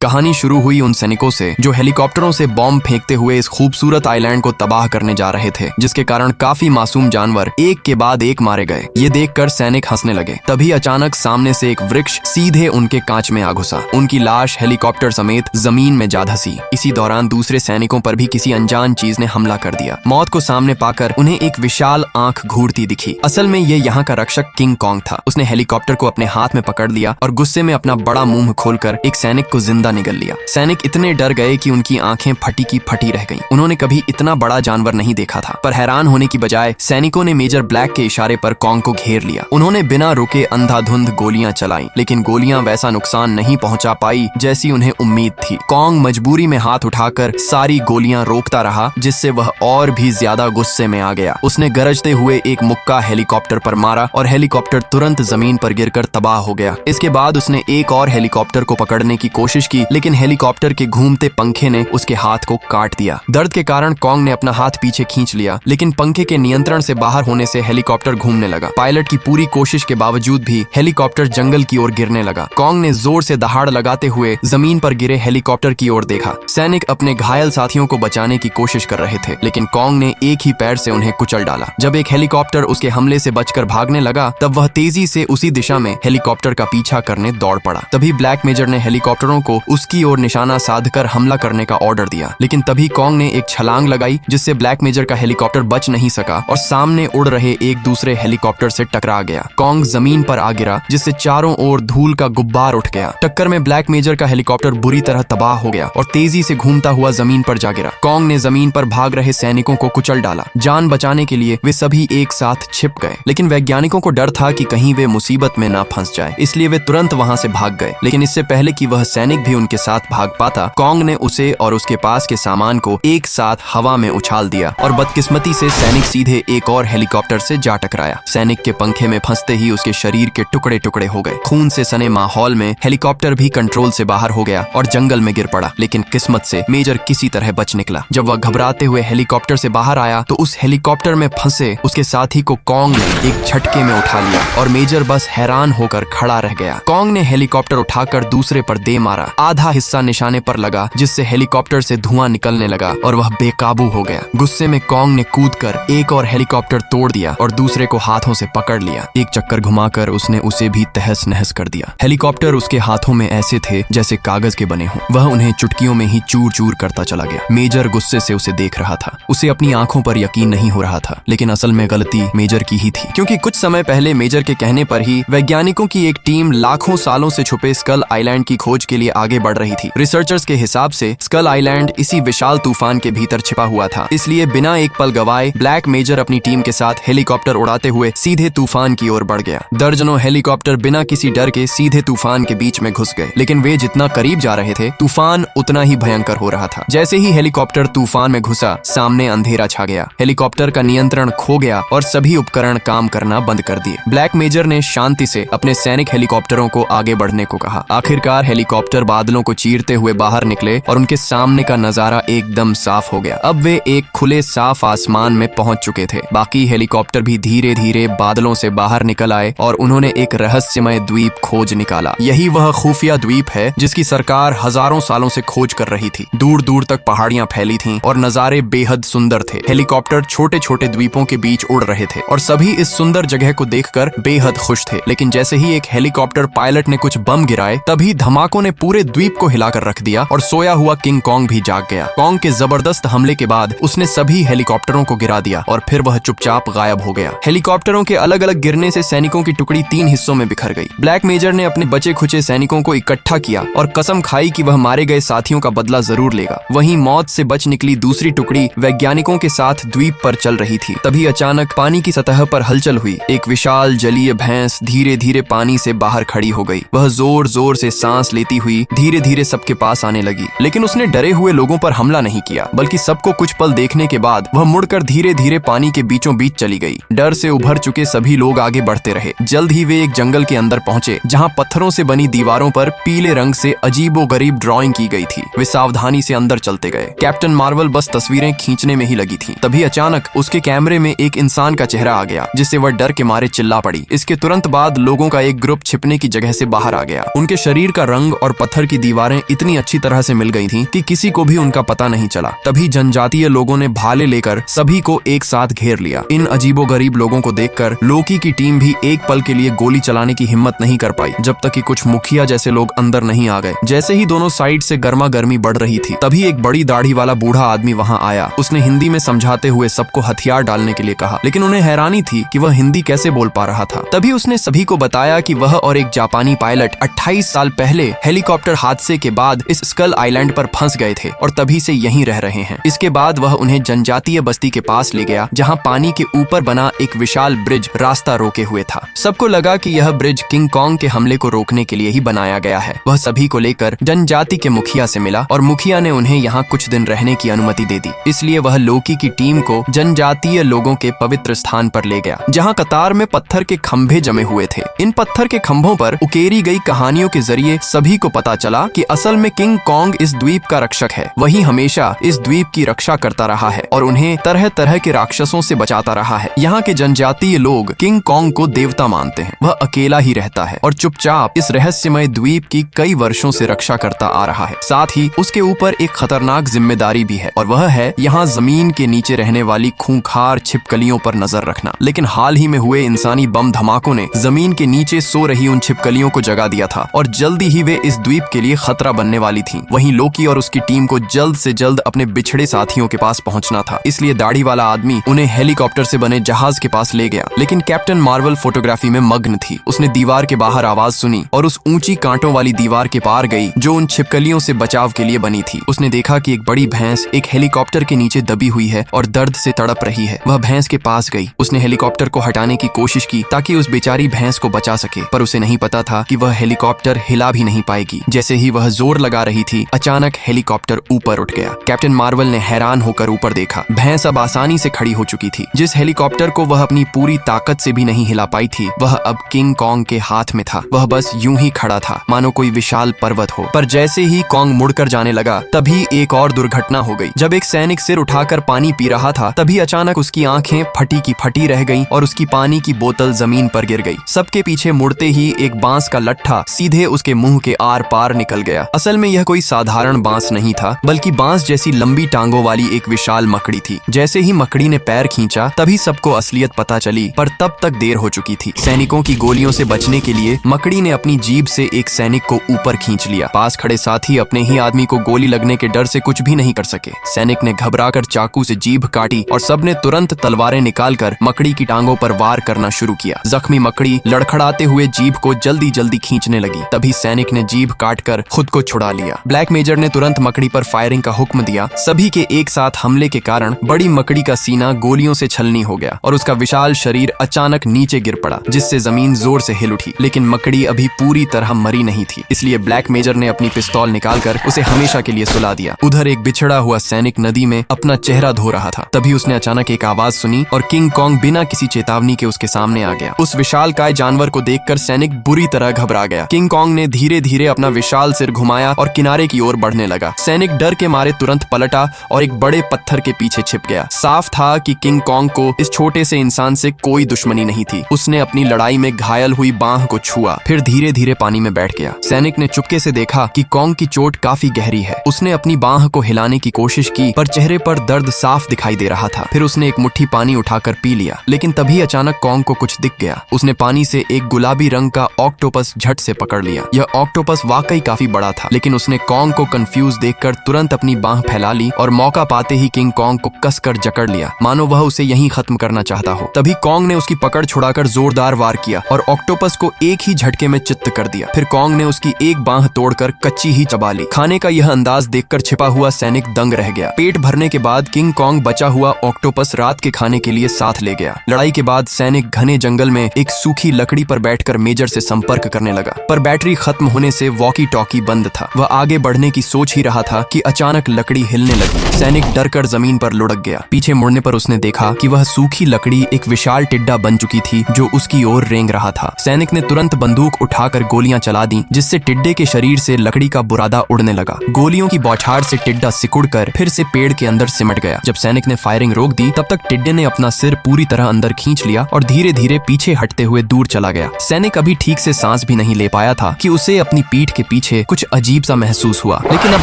कहानी शुरू हुई उन सैनिकों से जो हेलीकॉप्टरों से बॉम्ब फेंकते हुए इस खूबसूरत आइलैंड को तबाह करने जा रहे थे, जिसके कारण काफी मासूम जानवर एक के बाद एक मारे गए। ये देखकर सैनिक हंसने लगे। तभी अचानक सामने से एक वृक्ष सीधे उनके कांच में आ घुसा। उनकी लाश हेलीकॉप्टर समेत जमीन में जा धंसी। इसी दौरान दूसरे सैनिकों पर भी किसी अनजान चीज ने हमला कर दिया। मौत को सामने पाकर उन्हें एक विशाल आंख घूरती दिखी। असल में ये यहाँ का रक्षक किंग कॉन्ग था। उसने हेलीकॉप्टर को अपने हाथ में पकड़ लिया और गुस्से में अपना बड़ा मुंह खोलकर एक सैनिक को जिंदा निगल लिया। सैनिक इतने डर गए कि उनकी आंखें फटी की फटी रह गईं। उन्होंने कभी इतना बड़ा जानवर नहीं देखा था। पर हैरान होने की बजाय सैनिकों ने मेजर ब्लैक के इशारे पर कॉन्ग को घेर लिया। उन्होंने बिना रुके अंधाधुंध गोलियां चलाई, लेकिन गोलियां वैसा नुकसान नहीं पहुंचा पाई जैसी उन्हें उम्मीद थी। कॉन्ग मजबूरी में हाथ उठाकर सारी गोलियां रोकता रहा, जिससे वह और भी ज्यादा गुस्से में आ गया। उसने गरजते हुए एक मुक्का हेलीकॉप्टर पर मारा और हेलीकॉप्टर तुरंत जमीन पर गिरकर तबाह हो गया। इसके बाद उसने एक और हेलीकॉप्टर को पकड़ने की कोशिश की, लेकिन हेलीकॉप्टर के घूमते पंखे ने उसके हाथ को काट दिया। दर्द के कारण कॉन्ग ने अपना हाथ पीछे खींच लिया, लेकिन पंखे के नियंत्रण से बाहर होने से हेलीकॉप्टर घूमने लगा। पायलट की पूरी कोशिश के बावजूद भी हेलीकॉप्टर जंगल की ओर गिरने लगा। कॉन्ग ने जोर से दहाड़ लगाते हुए जमीन पर गिरे हेलीकॉप्टर की ओर देखा। सैनिक अपने घायल साथियों को बचाने की कोशिश कर रहे थे, लेकिन कॉन्ग ने एक ही पैर से उन्हें कुचल डाला। जब एक हेलीकॉप्टर उसके हमले से बचकर भागने लगा, तब वह तेजी से उसी दिशा में हेलीकॉप्टर का पीछा करने दौड़ पड़ा। तभी ब्लैक मेजर ने हेलीकॉप्टरों को उसकी ओर निशाना साधकर हमला करने का ऑर्डर दिया, लेकिन तभी कॉन्ग ने एक छलांग लगाई, जिससे ब्लैक मेजर का हेलीकॉप्टर बच नहीं सका और सामने उड़ रहे एक दूसरे हेलीकॉप्टर से टकरा गया। कॉन्ग जमीन पर आ गिरा, जिससे चारों ओर धूल का गुब्बार उठ गया। टक्कर में ब्लैक मेजर का हेलीकॉप्टर बुरी तरह तबाह हो गया और तेजी से घूमता हुआ जमीन पर जा गिरा। कॉन्ग ने जमीन पर भाग रहे सैनिकों को कुचल डाला। जान बचाने के लिए वे सभी एक साथ छिप गए, लेकिन वैज्ञानिकों को डर था कि कहीं वे मुसीबत में ना फंस जाए, इसलिए वे तुरंत वहां से भाग गए। लेकिन इससे पहले कि वह सैनिक भी उनके साथ भाग पाता, कॉन्ग ने उसे और उसके पास के सामान को एक साथ हवा में उछाल दिया और बदकिस्मती से सैनिक सीधे एक और हेलीकॉप्टर से जा टकराया। सैनिक के पंखे में फंसते ही उसके शरीर के टुकड़े टुकड़े हो गए। खून से सने माहौल में हेलीकॉप्टर भी कंट्रोल से बाहर हो गया और जंगल में गिर पड़ा, लेकिन किस्मत से मेजर किसी तरह बच निकला। जब वह घबराते हुए हेलीकॉप्टर से बाहर आया, तो उस हेलीकॉप्टर में फंसे उसके साथी को कॉन्ग ने एक झटके में उठा लिया और मेजर बस हैरान होकर खड़ा रह गया। कॉन्ग ने हेलीकॉप्टर उठाकर दूसरे पर दे मारा। आधा हिस्सा निशाने पर लगा, जिससे हेलीकॉप्टर से धुआं निकलने लगा और वह बेकाबू हो गया। गुस्से में कॉन्ग ने कूदकर एक और हेलीकॉप्टर तोड़ दिया और दूसरे को हाथों से पकड़ लिया। एक चक्कर घुमाकर उसने उसे भी तहस नहस कर दिया। हेलीकॉप्टर उसके हाथों में ऐसे थे जैसे कागज के बने हों। वह उन्हें चुटकियों में ही चूर चूर करता चला गया। मेजर गुस्से से उसे देख रहा था। उसे अपनी आंखों पर यकीन नहीं हो रहा था, लेकिन असल में गलती मेजर की ही थी, क्योंकि कुछ समय पहले मेजर के कहने पर ही वैज्ञानिकों की एक टीम लाखों सालों से छुपे स्कल आइलैंड की खोज के लिए आगे बढ़ रही थी। रिसर्चर्स के हिसाब से स्कल आइलैंड इसी विशाल तूफान के भीतर छिपा हुआ था। इसलिए बिना एक पल गवाए ब्लैक मेजर अपनी टीम के साथ हेलीकॉप्टर उड़ाते हुए सीधे तूफान की ओर बढ़ गया। दर्जनों हेलीकॉप्टर बिना किसी डर के सीधे तूफान के बीच में घुस गए, लेकिन वे जितना करीब जा रहे थे, तूफान उतना ही भयंकर हो रहा था। जैसे ही हेलीकॉप्टर तूफान में घुसा, सामने अंधेरा छा गया। हेलीकॉप्टर का नियंत्रण खो गया और सभी उपकरण काम करना बंद कर दिए। ब्लैक मेजर ने शांति से अपने सैनिक हेलीकॉप्टरों को आगे बढ़ने को कहा। आखिरकार हेलीकॉप्टर बादलों को चीरते हुए बाहर निकले और उनके सामने का नजारा एकदम साफ हो गया। अब वे एक खुले साफ आसमान में पहुंच चुके थे। बाकी हेलीकॉप्टर भी धीरे धीरे बादलों से बाहर निकल आए और उन्होंने एक रहस्यमय द्वीप खोज निकाला। यही वह खुफिया द्वीप है जिसकी सरकार हजारों सालों से खोज कर रही थी। दूर दूर तक पहाड़ियां फैली थीं और नजारे बेहद सुंदर थे। हेलीकॉप्टर छोटे छोटे द्वीपों के बीच उड़ रहे थे और सभी इस सुंदर जगह को देखकर बेहद खुश थे। लेकिन जैसे ही एक हेलीकॉप्टर पायलट ने कुछ बम गिराए, तभी धमाकों ने पूरे द्वीप को हिलाकर रख दिया और सोया हुआ किंग कॉन्ग भी जाग गया। कॉन्ग के जबरदस्त हमले के बाद उसने सभी हेलीकॉप्टरों को गिरा दिया और फिर वह चुपचाप गायब हो गया। हेलीकॉप्टरों के अलग अलग गिरने से सैनिकों की टुकड़ी 3 हिस्सों में बिखर गई। ब्लैक मेजर ने अपने बचे खुचे सैनिकों को इकट्ठा किया और कसम खाई कि वह मारे गए साथियों का बदला जरूर लेगा। वहीं मौत से बच निकली दूसरी टुकड़ी वैज्ञानिकों के साथ द्वीप पर चल रही थी। तभी अचानक पानी की सतह पर हलचल हुई। एक विशाल जलीय भैंस धीरे धीरे पानी से बाहर खड़ी हो गई। वह जोर जोर से सांस लेती हुई धीरे धीरे सबके पास आने लगी, लेकिन उसने डरे हुए लोगों पर हमला नहीं किया, बल्कि सबको कुछ पल देखने के बाद वह मुड़कर धीरे धीरे पानी के बीचों बीच चली गई। डर से उभर चुके सभी लोग आगे बढ़ते रहे। जल्द ही वे एक जंगल के अंदर पहुंचे, जहां पत्थरों से बनी दीवारों पर पीले रंग से अजीबोगरीब ड्राइंग की गई थी। वे सावधानी से अंदर चलते गए। कैप्टन मार्वल बस तस्वीरें खींचने में ही लगी थी। तभी अचानक उसके कैमरे में एक इंसान का चेहरा आ गया, जिससे वह डर के मारे चिल्ला पड़ी। इसके तुरंत बाद लोगों का एक ग्रुप छिपने की जगह से बाहर आ गया। उनके शरीर का रंग और पत्थर की की दीवारें इतनी अच्छी तरह से मिल गई थीं कि किसी को भी उनका पता नहीं चला। तभी जनजातीय लोगों ने भाले लेकर सभी को एक साथ घेर लिया। इन अजीबोगरीब लोगों को देखकर लोकी की टीम भी एक पल के लिए गोली चलाने की हिम्मत नहीं कर पाई, जब तक कि कुछ मुखिया जैसे लोग अंदर नहीं आ गए। जैसे ही दोनों साइड से गर्मा गर्मी बढ़ रही थी, तभी एक बड़ी दाढ़ी वाला बूढ़ा आदमी वहां आया। उसने हिंदी में समझाते हुए सबको हथियार डालने के लिए कहा, लेकिन उन्हें हैरानी थी कि वह हिंदी कैसे बोल पा रहा था। तभी उसने सभी को बताया कि वह और एक जापानी पायलट 28 साल पहले हेलीकॉप्टर हादसे के बाद इस स्कल आइलैंड पर फंस गए थे और तभी से यहीं रह रहे हैं। इसके बाद वह उन्हें जनजातीय बस्ती के पास ले गया, जहां पानी के ऊपर बना एक विशाल ब्रिज रास्ता रोके हुए था। सबको लगा कि यह ब्रिज किंग कॉन्ग के हमले को रोकने के लिए ही बनाया गया है। वह सभी को लेकर जनजाति के मुखिया से मिला और मुखिया ने उन्हें यहाँ कुछ दिन रहने की अनुमति दे दी। इसलिए वह लोकी की टीम को जनजातीय लोगों के पवित्र स्थान पर ले गया, जहाँ कतार में पत्थर के खंभे जमे हुए थे। इन पत्थर के खंभों पर उकेरी गई कहानियों के जरिए सभी को पता चला कि असल में किंग कॉन्ग इस द्वीप का रक्षक है। वही हमेशा इस द्वीप की रक्षा करता रहा है और उन्हें तरह तरह के राक्षसों से बचाता रहा है। यहाँ के जनजातीय लोग किंग कॉन्ग को देवता मानते हैं। वह अकेला ही रहता है और चुपचाप इस रहस्यमय द्वीप की कई वर्षों से रक्षा करता आ रहा है। साथ ही उसके ऊपर एक खतरनाक जिम्मेदारी भी है और वह है यहाँ जमीन के नीचे रहने वाली खूंखार छिपकलियों पर नजर रखना। लेकिन हाल ही में हुए इंसानी बम धमाकों ने जमीन के नीचे सो रही उन छिपकलियों को जगा दिया था और जल्दी ही वे इस द्वीप के लिए खतरा बनने वाली थीं। वहीं लोकी और उसकी टीम को जल्द से जल्द अपने बिछड़े साथियों के पास पहुंचना था, इसलिए दाढ़ी वाला आदमी उन्हें हेलीकॉप्टर से बने जहाज के पास ले गया। लेकिन कैप्टन मार्वल फोटोग्राफी में मग्न थी। उसने दीवार के बाहर आवाज सुनी और उस ऊंची कांटों वाली दीवार के पार गई जो उन छिपकलियों से बचाव के लिए बनी थी। उसने देखा कि एक बड़ी भैंस एक हेलीकॉप्टर के नीचे दबी हुई है और दर्द से तड़प रही है। वह भैंस के पास गई। उसने हेलीकॉप्टर को हटाने की कोशिश की ताकि उस बेचारी भैंस को बचा सके, पर उसे नहीं पता था कि वह हेलीकॉप्टर हिला भी नहीं पाएगी। जैसे ही वह जोर लगा रही थी, अचानक हेलीकॉप्टर ऊपर उठ गया। कैप्टन मार्वल ने हैरान होकर ऊपर देखा। भैंस अब आसानी से खड़ी हो चुकी थी। जिस हेलीकॉप्टर को वह अपनी पूरी ताकत से भी नहीं हिला पाई थी, वह अब किंग कॉन्ग के हाथ में था। वह बस यूं ही खड़ा था, मानो कोई विशाल पर्वत हो। पर जैसे ही कॉन्ग मुड़कर जाने लगा, तभी एक और दुर्घटना हो गई। जब एक सैनिक सिर उठाकर पानी पी रहा था, तभी अचानक उसकी आंखें फटी की फटी रह गईं और उसकी पानी की बोतल जमीन पर गिर गई। सबके पीछे मुड़ते ही एक बांस का लट्ठा सीधे उसके मुंह के आर पार निकल गया। असल में यह कोई साधारण बांस नहीं था, बल्कि बांस जैसी लंबी टांगों वाली एक विशाल मकड़ी थी। जैसे ही मकड़ी ने पैर खींचा, तभी सबको असलियत पता चली, पर तब तक देर हो चुकी थी। सैनिकों की गोलियों से बचने के लिए मकड़ी ने अपनी जीभ से एक सैनिक को ऊपर खींच लिया। पास खड़े साथी अपने ही आदमी को गोली लगने के डर से कुछ भी नहीं कर सके। सैनिक ने घबराकर चाकू से जीभ काटी और सबने तुरंत तलवारें निकालकर मकड़ी की टांगों पर वार करना शुरू किया। जख्मी मकड़ी लड़खड़ाते हुए जीभ को जल्दी जल्दी खींचने लगी। तभी सैनिक ने जीभ काटकर खुद को छुड़ा लिया। ब्लैक मेजर ने तुरंत मकड़ी पर फायरिंग का हुक्म दिया। सभी के एक साथ हमले के कारण बड़ी मकड़ी का सीना गोलियों से छलनी हो गया और उसका विशाल शरीर अचानक नीचे गिर पड़ा, जिससे जमीन जोर से हिल उठी। लेकिन मकड़ी अभी पूरी तरह मरी नहीं थी, इसलिए ब्लैक मेजर ने अपनी पिस्तौल निकालकर उसे हमेशा के लिए सुला दिया। उधर एक बिछड़ा हुआ सैनिक नदी में अपना चेहरा धो रहा था। तभी उसने अचानक एक आवाज सुनी और किंग कॉन्ग बिना किसी चेतावनी के उसके सामने आ गया। उस विशालकाय जानवर को देखकर सैनिक बुरी तरह घबरा गया। किंग कॉन्ग ने धीरे धीरे अपना विशाल सिर घुमाया और किनारे की ओर बढ़ने लगा। सैनिक डर के मारे तुरंत पलटा और एक बड़े पत्थर के पीछे छिप गया। साफ था कि किंग कॉन्ग को इस छोटे से इंसान से कोई दुश्मनी नहीं थी। उसने अपनी लड़ाई में घायल हुई बांह को छुआ, फिर धीरे धीरे पानी में बैठ गया। सैनिक ने चुपके से देखा कि कॉन्ग की चोट काफी गहरी है। उसने अपनी बांह को हिलाने की कोशिश की, पर चेहरे पर दर्द साफ दिखाई दे रहा था। फिर उसने एक मुट्ठी पानी उठाकर पी लिया, लेकिन तभी अचानक कॉन्ग को कुछ दिख गया। उसने पानी से एक गुलाबी रंग का ऑक्टोपस झट से पकड़ लिया। यह ऑक्टोपस वाकई काफी बड़ा था, लेकिन उसने कॉन्ग को कंफ्यूज देखकर तुरंत अपनी बांह फैला ली और मौका पाते ही किंग कॉन्ग को कसकर जकड़ लिया, मानो वह उसे यहीं खत्म करना चाहता हो। तभी कॉन्ग ने उसकी पकड़ छुड़ाकर जोरदार वार किया और ऑक्टोपस को एक ही झटके में चित्त कर दिया। फिर कॉन्ग ने उसकी एक बांह तोड़कर कच्ची ही चबा ली। खाने का यह अंदाज देखकर छिपा हुआ सैनिक दंग रह गया। पेट भरने के बाद किंग कॉन्ग बचा हुआ ऑक्टोपस रात के खाने के लिए साथ ले गया। लड़ाई के बाद सैनिक घने जंगल में एक सूखी लकड़ी पर बैठकर मेजर से संपर्क करने लगा, पर बैटरी खत्म होने से वॉकी टॉकी बंद था। वह आगे बढ़ने की सोच ही रहा था कि अचानक लकड़ी हिलने लगी। सैनिक डर कर जमीन पर लुढ़क गया। पीछे मुड़ने पर उसने देखा कि वह सूखी लकड़ी एक विशाल टिड्डा बन चुकी थी जो उसकी ओर रेंग रहा था। सैनिक ने तुरंत बंदूक उठाकर गोलियां चला दी, जिससे टिड्डे के शरीर से लकड़ी का बुरादा उड़ने लगा। गोलियों की बौछार से टिड्डा सिकुड़कर फिर से पेड़ के अंदर सिमट गया। जब सैनिक ने फायरिंग रोक दी, तब तक टिड्डे ने अपना सिर पूरी तरह अंदर खींच लिया और धीरे धीरे पीछे हटते हुए दूर चला गया। सैनिक अभी ठीक से सांस भी नहीं ले पाया था कि उसे अपनी पीठ के पीछे कुछ अजीब सा महसूस हुआ, लेकिन अब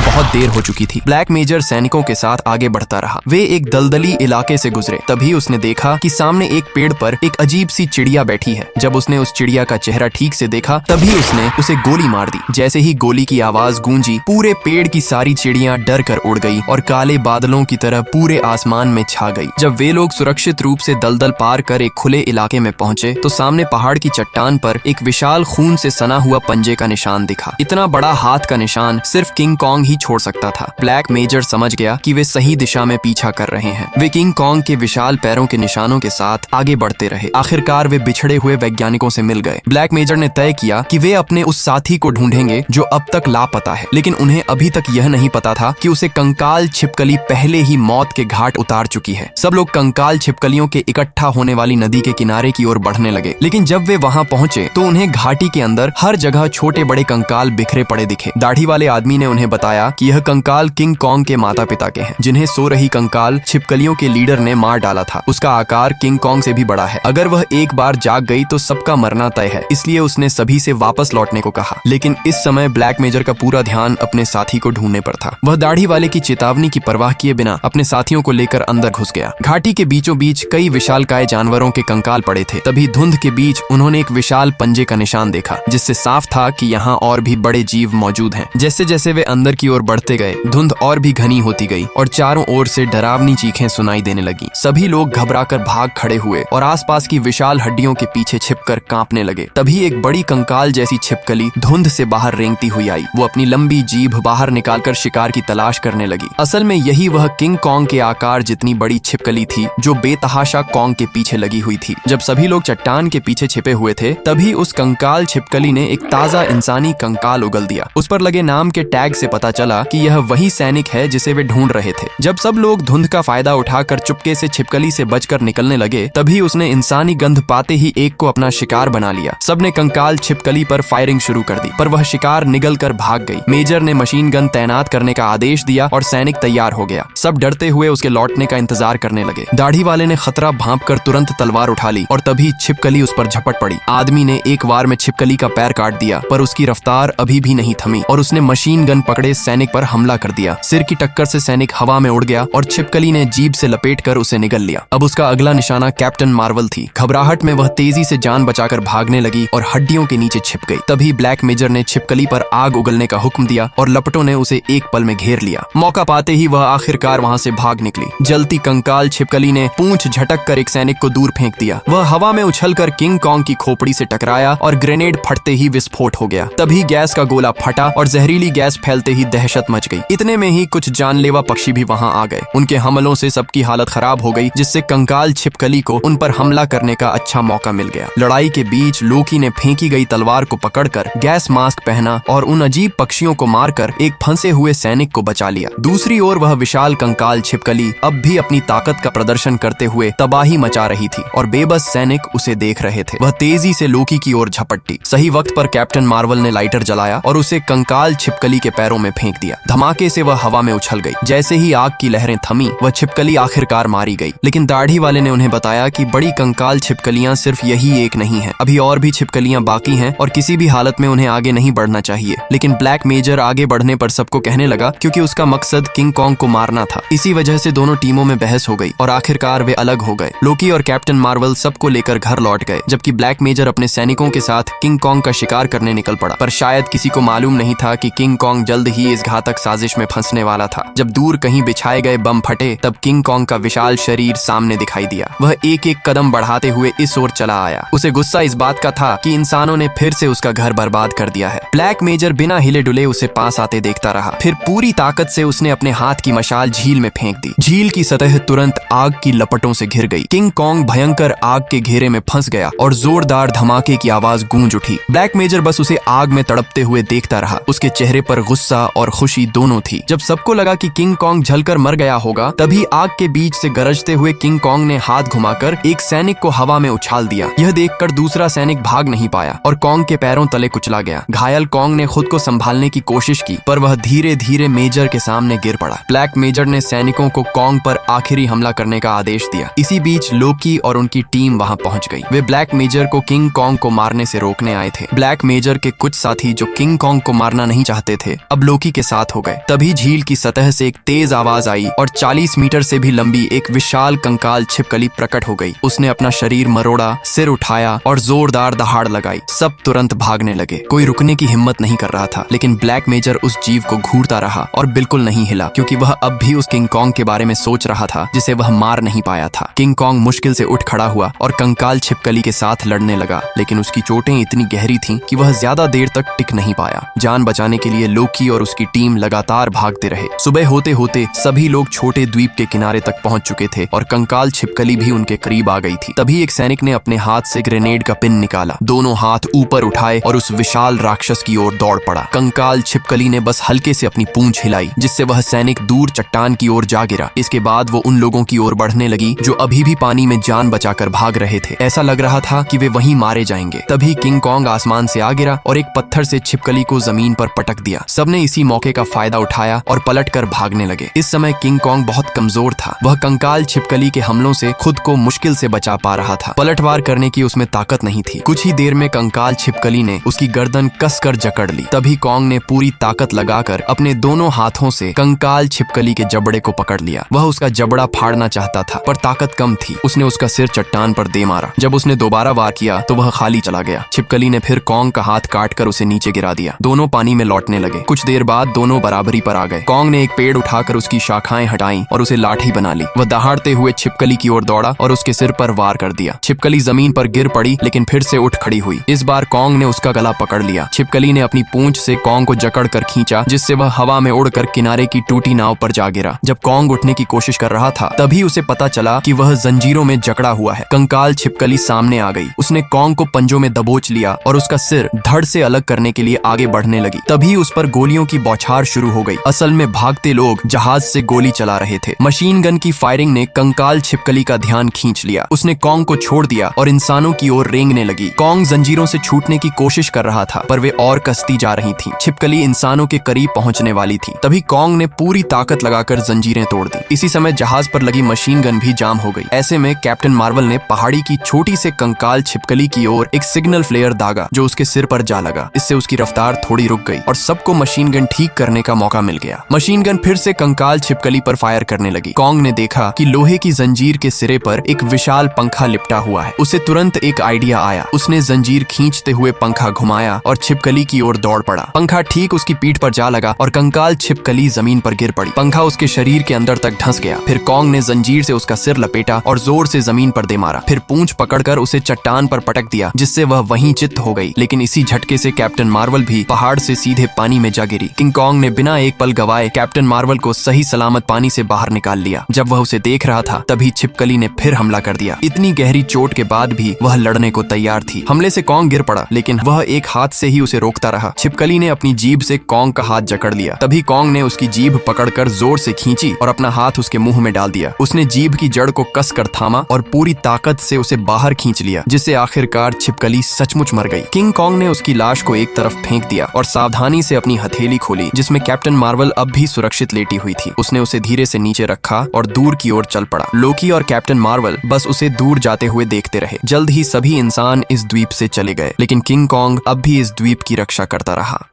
बहुत देर हो चुकी थी। ब्लैक मेजर सैनिकों के साथ आगे बढ़ता रहा। वे एक दलदली इलाके से गुजरे, तभी उसने देखा कि सामने एक पेड़ पर एक अजीब सी चिड़िया बैठी है। जब उसने उस चिड़िया का चेहरा ठीक से देखा, तभी उसने उसे गोली मार दी। जैसे ही गोली की आवाज गूंजी, पूरे पेड़ की सारी चिड़ियां डर कर उड़ गई और काले बादलों की तरह पूरे आसमान में छा गई। जब वे लोग सुरक्षित रूप से दलदल पार कर एक खुले इलाके में पहुंचे, तो सामने पहाड़ की चट्टान पर एक विशाल खून से सना हुआ पंजे का निशान दिखा। इतना बड़ा हाथ का निशान सिर्फ किंग कॉन्ग ही छोड़ सकता था। ब्लैक मेजर समझ गया कि वे सही दिशा में पीछा कर रहे हैं। वे किंग कॉन्ग के विशाल पैरों के निशानों के साथ आगे बढ़ते रहे। आखिरकार वे बिछड़े हुए वैज्ञानिकों से मिल गए। ब्लैक मेजर ने तय किया कि वे अपने उस साथी को ढूंढेंगे जो अब तक लापता है, लेकिन उन्हें अभी तक यह नहीं पता था कि उसे कंकाल छिपकली पहले ही मौत के घाट उतार चुकी है। सब लोग कंकाल छिपकलियों के इकट्ठा होने वाली नदी के किनारे की ओर बढ़ने लगे, लेकिन जब वे वहां पहुंचे तो उन्हें घाटी के अंदर हर जगह छोटे बड़े कंकाल बिखरे पड़े दिखे। दाढ़ी वाले आदमी ने उन्हें बताया कि यह कंकाल किंग कॉन्ग के माता पिता के हैं, जिन्हें सो रही कंकाल छिपकलियों के लीडर ने मार डाला था। उसका आकार किंग कॉन्ग से भी बड़ा है। अगर वह एक बार जाग गई तो सबका मरना तय है, इसलिए उसने सभी से वापस लौटने को कहा। लेकिन इस समय ब्लैक मेजर का पूरा ध्यान अपने साथी को ढूंढने पर था। वह दाढ़ी वाले की चेतावनी की परवाह किए बिना अपने साथियों को लेकर अंदर घुस गया। घाटी के बीचों बीच कई विशालकाय जानवरों के कंकाल पड़े थे। तभी धुंध के बीच उन्होंने एक विशाल पंजे का निशान देखा, जिससे साफ था कि यहाँ और भी बड़े जीव मौजूद हैं। जैसे जैसे वे अंदर की ओर बढ़ते गए, धुंध और भी घनी होती गई और चारों ओर से डरावनी चीखें सुनाई देने लगी। सभी लोग घबराकर भाग खड़े हुए और आसपास की विशाल हड्डियों के पीछे छिपकर कांपने लगे। तभी एक बड़ी कंकाल जैसी छिपकली धुंध से बाहर रेंगती हुई आई। वो अपनी लंबी जीभ बाहर निकालकर शिकार की तलाश करने लगी। असल में यही वह किंग कॉन्ग के आकार जितनी बड़ी छिपकली थी जो बेतहाशा कॉन्ग के पीछे लगी हुई थी। जब सभी लोग चट्टान के पीछे छिपे हुए थे, तभी उस कंकाल छिपकली ने एक ताजा इंसानी कंकाल उगल दिया। उस पर लगे नाम के टैग से पता चला कि यह वही सैनिक है जिसे वे ढूंढ रहे थे। जब सब लोग धुंध का फायदा उठाकर चुपके से छिपकली से बचकर निकलने लगे, तभी उसने इंसानी गंध पाते ही एक को अपना शिकार बना लिया। सबने कंकाल छिपकली पर फायरिंग शुरू कर दी, पर वह शिकार निगल कर भाग गई। मेजर ने मशीन गन तैनात करने का आदेश दिया और सैनिक तैयार हो गया। सब डरते हुए उसके लौटने का इंतजार करने लगे। दाढ़ी वाले ने खतरा भांपकर तुरंत तलवार उठा ली और तभी छिपकली उस पर झपट पड़ी। आदमी ने एक वार में छिपकली का पैर काट दिया, पर उसकी रफ्तार अभी भी नहीं थमी और उसने मशीन गन पकड़े सैनिक पर हमला कर दिया। सिर की टक्कर से सैनिक हवा में उड़ गया और छिपकली ने जीभ से लपेटकर उसे निगल लिया। अब उसका अगला निशाना कैप्टन मार्वल थी। घबराहट में वह तेजी से जान बचाकर भागने लगी और हड्डियों के नीचे छिप गई। तभी ब्लैक मेजर ने छिपकली पर आग उगलने का हुक्म दिया और लपटों ने उसे एक पल में घेर लिया। मौका पाते ही वह आखिरकार वहां से भाग निकली। जलती कंकाल छिपकली ने पूंछ झटक कर एक सैनिक को दूर फेंक दिया। वह हवा में उछलकर किंग कॉन्ग की खोपड़ी से टकराया और ग्रेनेड फटते ही विस्फोट हो गया। तभी गैस का गोला फटा और जहरीली गैस फैलते ही दहशत मच गई। इतने में ही कुछ जानलेवा पक्षी भी वहां आ गए। उनके हमलों से सबकी हालत खराब हो गई, जिससे कंकाल छिपकली को उन पर हमला करने का अच्छा मौका मिल गया। लड़ाई के बीच लोकी ने फेंकी गई तलवार को पकड़कर गैस मास्क पहना और उन अजीब पक्षियों को मारकर एक फंसे हुए सैनिक को बचा लिया। दूसरी ओर वह विशाल कंकाल छिपकली अब भी अपनी ताकत का प्रदर्शन करते हुए तबाही मचा रही थी और बेबस सैनिक उसे देख रहे थे। वह तेजी से लोकी की ओर झपटी। सही वक्त पर कैप्टन मार्वल ने लाइटर जलाया और उसे कंकाल छिपकली के पैरों में फेंक दिया। धमाके से वह हवा में उछल गई। जैसे ही आग की लहरें थमी, वह छिपकली आखिरकार मारी गई। लेकिन दाढ़ी वाले ने उन्हें बताया कि बड़ी कंकाल छिपकलियां सिर्फ यही एक नहीं है, अभी और भी छिपकलियां बाकी हैं और किसी भी हालत में उन्हें आगे नहीं बढ़ना चाहिए। लेकिन ब्लैक मेजर आगे बढ़ने पर सबको कहने लगा, क्योंकि उसका मकसद किंग कॉन्ग को मारना था। इसी वजह से दोनों टीमों में बहस हो गई और आखिरकार वे अलग हो गए। लोकी और कैप्टन मार्वल सबको लेकर घर लौट गए, जबकि ब्लैक मेजर अपने सैनिकों के साथ किंग कॉन्ग का शिकार करने निकल पड़ा। पर शायद किसी को मालूम नहीं था कि किंग कॉन्ग जल्द ही इस घातक साजिश में फंसने वाला था। जब दूर कहीं बिछाए गए बम फटे, तब किंग कॉन्ग का विशाल शरीर सामने दिखाई दिया। वह एक एक कदम बढ़ाते हुए इस ओर चला आया। उसे गुस्सा इस बात का था कि इंसानों ने फिर से उसका घर बर्बाद कर दिया है। ब्लैक मेजर बिना हिले डुले उसे पास आते देखता रहा। फिर पूरी ताकत से उसने अपने हाथ की मशाल झील में फेंक दी। झील की सतह तुरंत आग की लपटों से घिर गई। किंग कॉन्ग भयंकर आग के घेरे में फंस गया और जोरदार धमाके की आवाज गूंज उठी। ब्लैक मेजर बस उसे आग में तड़पते हुए देखता रहा। उसके चेहरे पर गुस्सा और खुशी दोनों थी। जब सबको लगा कि किंग कॉन्ग जलकर मर गया होगा, तभी आग के बीच से गरजते हुए किंग कॉन्ग ने हाथ घुमाकर एक सैनिक को हवा में उछाल दिया। यह देखकर दूसरा सैनिक भाग नहीं पाया और कॉन्ग के पैरों तले कुचला गया। घायल कॉन्ग ने खुद को संभालने की कोशिश की, पर वह धीरे धीरे मेजर के सामने गिर पड़ा। ब्लैक मेजर ने सैनिकों को कॉन्ग पर आखिरी हमला करने का आदेश दिया। इसी बीच लोकी और उनकी टीम वहां पहुंच गई। वे ब्लैक मेजर को किंग कॉन्ग को मारने से रोकने आए थे। ब्लैक मेजर के कुछ साथी जो किंग कॉन्ग को मारना नहीं चाहते थे अब लोकी के साथ हो गए। तभी झील की सतह से एक तेज आवाज आई और 40 मीटर से भी लंबी एक विशाल कंकाल छिपकली प्रकट हो गई। उसने अपना शरीर मरोड़ा, सिर उठाया और जोरदार दहाड़ लगाई। सब तुरंत भागने लगे। कोई रुकने की हिम्मत नहीं कर रहा था, लेकिन ब्लैक मेजर उस जीव को घूरता रहा और बिल्कुल नहीं हिला, क्योंकि वह अब भी उस किंग कॉन्ग के बारे में सोच रहा था जिसे वह मार नहीं पाया था। किंग कॉन्ग मुश्किल से उठ खड़ा हुआ और कंकाल छिपकली के साथ लड़ने लगा, लेकिन उसकी चोटें इतनी गहरी थीं कि वह ज्यादा देर तक टिक नहीं पाया। जान बचाने के लिए लोकी और उसकी टीम लगातार भागते रहे। सुबह होते होते सभी लोग छोटे द्वीप के किनारे तक पहुंच चुके थे और कंकाल छिपकली भी उनके करीब आ गई थी। तभी एक सैनिक ने अपने हाथ से ग्रेनेड का पिन निकाला, दोनों हाथ ऊपर उठाए और उस विशाल राक्षस की ओर दौड़ पड़ा। कंकाल छिपकली ने बस हल्के से अपनी पूंछ हिलाई, जिससे वह सैनिक दूर चट्टान की ओर जा गिरा। इसके बाद वो उन लोगों की ओर बढ़ने लगी जो अभी भी पानी में जान बचाकर भाग रहे थे। ऐसा लग रहा था कि वे वहीं मारे जाएंगे। तभी किंग कॉन्ग आसमान से आ गिरा और एक पत्थर से छिपकली को जमीन पर पटक दिया। सबने इसी मौके का फायदा उठाया और पलटकर भागने लगे। इस समय किंग कॉन्ग बहुत कमजोर था। वह कंकाल छिपकली के हमलों से खुद को मुश्किल से बचा पा रहा था। पलटवार करने की उसमें ताकत नहीं थी। कुछ ही देर में कंकाल छिपकली ने उसकी गर्दन कसकर जकड़ ली। तभी कॉन्ग ने पूरी ताकत लगाकर अपने दोनों हाथों से कंकाल छिपकली के जबड़े को पकड़ लिया। वह उसका जबड़ा फाड़ना चाहता था, पर ताकत कम थी। उसने उसका सिर चट्टान पर दे मारा। जब उसने दोबारा वार किया तो वह खाली चला गया। छिपकली ने फिर कॉन्ग का हाथ काटकर उसे नीचे गिरा दिया। दोनों पानी में लौटने लगे। कुछ देर बाद दोनों बराबरी पर आ गए। कॉन्ग ने एक पेड़ उठाकर उसकी शाखाएं हटाई और उसे लाठी बना ली। वह दहाड़ते हुए छिपकली की ओर दौड़ा और उसके सिर पर वार कर दिया। छिपकली जमीन पर गिर पड़ी, लेकिन फिर से उठ खड़ी हुई। इस बार कॉन्ग ने उसका गला पकड़ लिया। छिपकली ने अपनी पूंछ से कॉन्ग को जकड़ कर खींचा, जिससे वह हवा में उड़कर किनारे की टूटी नाव पर जा गिरा। जब कॉन्ग उठने की कोशिश कर रहा था, तभी उसे पता चला कि वह जंजीरों में जकड़ा हुआ है। कंकाल छिपकली सामने आ गई। उसने कॉन्ग को पंजों में दबोच लिया और उसका सिर धड़ से अलग करने के लिए आगे बढ़ने लगी। तभी उस पर गोलियों की बौछार शुरू हो गई। असल में भागते लोग जहाज से गोली चला रहे थे। मशीन गन की फायरिंग ने कंकाल छिपकली का ध्यान खींच लिया। उसने कॉन्ग को छोड़ दिया और इंसानों की ओर रेंगने लगी। कॉन्ग जंजीरों से छूटने की कोशिश कर रहा था, पर वे और कसती जा रही थीं। छिपकली इंसानों के करीब पहुंचने वाली थी। तभी कॉन्ग ने पूरी ताकत लगाकर जंजीरें तोड़ दी। इसी समय जहाज पर लगी मशीन गन भी जाम हो गई। ऐसे में कैप्टन मार्वल ने पहाड़ी की छोटी से कंकाल छिपकली की ओर एक सिग्नल फ्लेयर दागा, जो उसके सिर पर जा लगा। इससे उसकी रफ्तार थोड़ी रुक गई और सबको मशीन गन ठीक करने का मौका मिल गया। मशीन गन फिर से कंकाल छिपकली पर फायर करने लगी। कॉन्ग ने देखा कि लोहे की जंजीर के सिरे पर एक विशाल पंखा लिपटा हुआ है। उसे तुरंत एक आइडिया आया। उसने जंजीर खींचते हुए पंखा घुमाया और छिपकली की ओर दौड़ पड़ा। पंखा ठीक उसकी पीठ पर जा लगा और कंकाल छिपकली जमीन पर गिर पड़ी। पंखा उसके शरीर के अंदर तक धंस गया। फिर कॉन्ग ने जंजीर से उसका सिर लपेटा और जोर से जमीन पर दे मारा। फिर पूंछ पकड़कर उसे चट्टान पर पटक दिया, जिससे वह वहीं चित्त हो गई। लेकिन इसी झटके से कैप्टन मार्वल भी पहाड़ से सीधे पानी में जा गिरी। किंग कॉन्ग ने बिना एक पल गवाए कैप्टन मार्वल को सही सलामत पानी से बाहर निकाल लिया। जब वह उसे देख रहा था, तभी छिपकली ने फिर हमला कर दिया। इतनी गहरी चोट के बाद भी वह लड़ने को तैयार थी। हमले से कॉन्ग गिर पड़ा, लेकिन वह एक हाथ से ही उसे रोकता रहा। छिपकली ने अपनी जीभ से कॉन्ग का हाथ जकड़ लिया। तभी कॉन्ग ने उसकी जीभ पकड़कर जोर से खींची और अपना हाथ उसके मुंह में डाल दिया। उसने जीभ की जड़ को कसकर थामा और पूरी ताकत से उसे बाहर खींच लिया, जिससे आखिरकार छिपकली सचमुच मर गई। किंग कॉन्ग ने उसकी लाश को एक तरफ फेंक दिया और सावधानी से अपनी हथेली खोली, जिसमें कैप्टन मार्वल अब भी सुरक्षित लेटी हुई थी। उसने उसे धीरे से नीचे रखा और दूर की ओर चल पड़ा। लोकी और कैप्टन मार्वल बस उसे दूर जाते हुए देखते रहे। जल्द ही सभी इंसान इस द्वीप से चले गए, लेकिन किंग कॉन्ग अब भी इस द्वीप की रक्षा करता रहा।